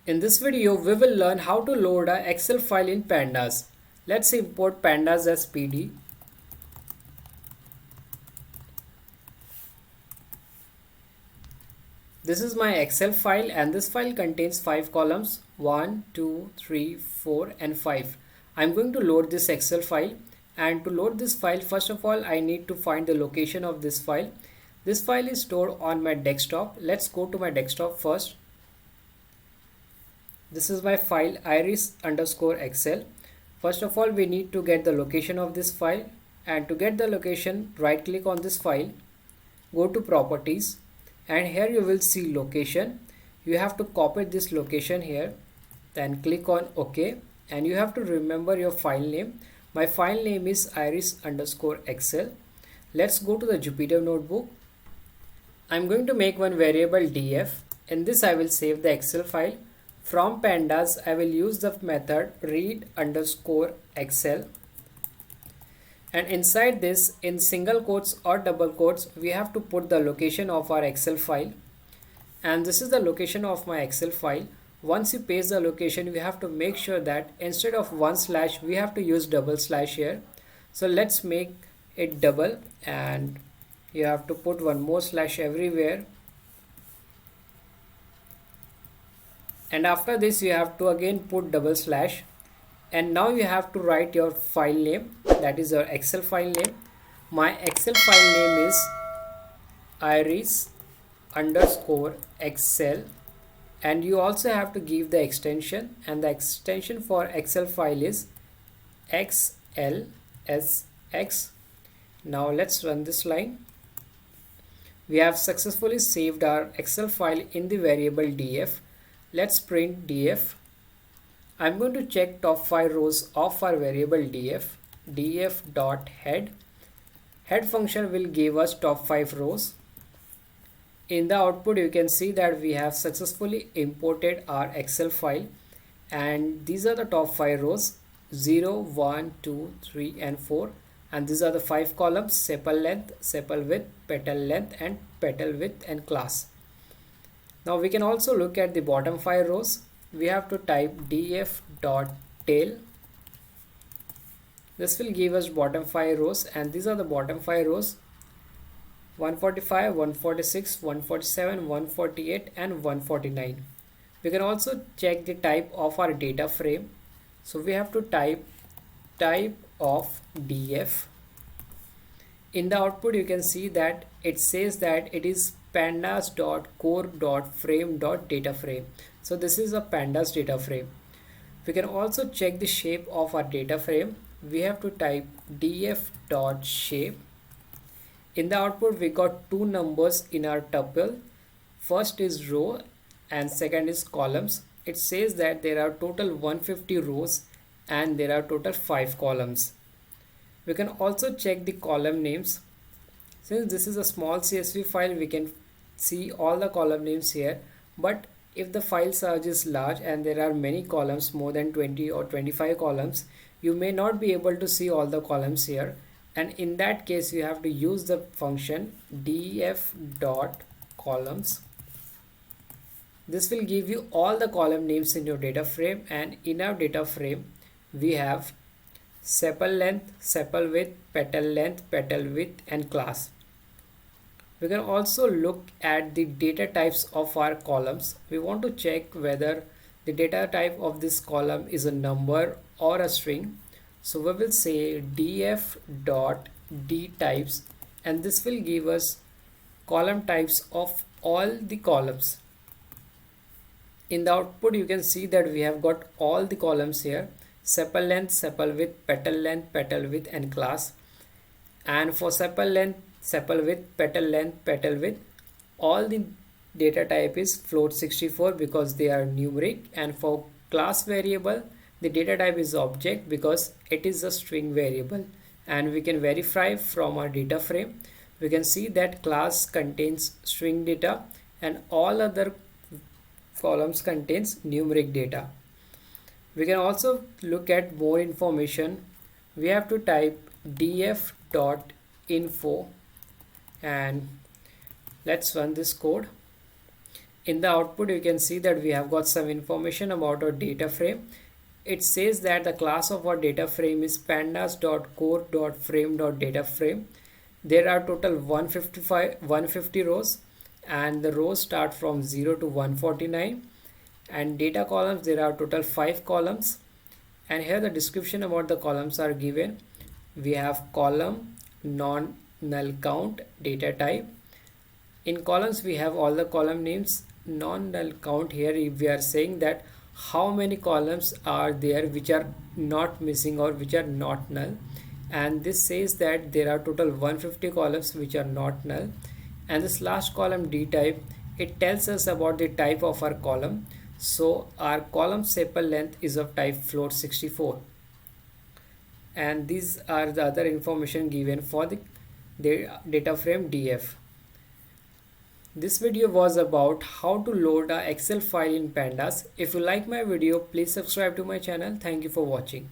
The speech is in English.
In this video, we will learn how to load a Excel file in Pandas. Let's import Pandas as PD. This is my Excel file and this file contains 5 columns 1, 2, 3, 4 and 5. I'm going to load this Excel file, and to load this file, first of all I need to find the location of this file. This file is stored on my desktop. Let's go to my desktop first. This is my file iris_excel. First of all, we need to get the location of this file, and to get the location, right click on this file, go to properties, and here you will see location. You have to copy this location here, then click on OK, and you have to remember your file name. My file name is iris_excel. Let's go to the Jupyter notebook. I'm going to make one variable df. In this I will save the Excel file. From Pandas, I will use the method read_excel, and inside this, in single quotes or double quotes, we have to put the location of our Excel file, and this is the location of my Excel file. Once you paste the location, we have to make sure that instead of one slash, we have to use double slash here. So let's make it double, and you have to put one more slash everywhere. And after this you have to again put double slash, and now you have to write your file name, that is your Excel file name. My Excel file name is iris_excel, and you also have to give the extension, and the extension for Excel file is xlsx. Now let's run this line. We have successfully saved our Excel file in the variable df. Let's print df. I'm going to check top 5 rows of our variable df. df.head. Head function will give us top 5 rows. In the output you can see that we have successfully imported our Excel file, and these are the top 5 rows 0, 1, 2, 3 and 4, and these are the 5 columns: sepal length, sepal width, petal length and petal width and class. Now we can also look at the bottom 5 rows. We have to type df.tail. This will give us bottom 5 rows, and these are the bottom 5 rows: 145, 146, 147, 148 and 149. We can also check the type of our data frame. So we have to type type of df. In the output you can see that it says that it is pandas.core.frame.dataframe. So this is a pandas data frame. We can also check the shape of our data frame. We have to type df.shape. In the output we got two numbers in our tuple. First is row and second is columns. It says that there are total 150 rows and there are total 5 columns. We can also check the column names. Since this is a small CSV file, we can see all the column names here, but if the file size is large and there are many columns, more than 20 or 25 columns, you may not be able to see all the columns here, and in that case you have to use the function df.columns. This will give you all the column names in your data frame, and in our data frame we have sepal length, sepal width, petal length, petal width and class. We can also look at the data types of our columns. We want to check whether the data type of this column is a number or a string. So we will say df.dtypes, and this will give us column types of all the columns. In the output you can see that we have got all the columns here: sepal length, sepal width, petal length, petal width and class. And for sepal length, sepal width, petal length, petal width, all the data type is float64 because they are numeric, and for class variable the data type is object because it is a string variable. And we can verify from our data frame. We can see that class contains string data and all other columns contains numeric data. We can also look at more information. We have to type df.info, and let's run this code. In the output you can see that we have got some information about our data frame. It says that the class of our data frame is pandas.core.frame.dataframe. There are total 150 rows, and the rows start from 0 to 149. And data columns, there are total 5 columns, and here the description about the columns are given. We have column non null count data type. In columns we have all the column names. Non null count, here we are saying that how many columns are there which are not missing or which are not null, and this says that there are total 150 columns which are not null. And this last column d type, it tells us about the type of our column. So our column sepal length is of type float 64, and these are the other information given for the data frame df. This video was about how to load a Excel file in Pandas. If you like my video, please subscribe to my channel. Thank you for watching.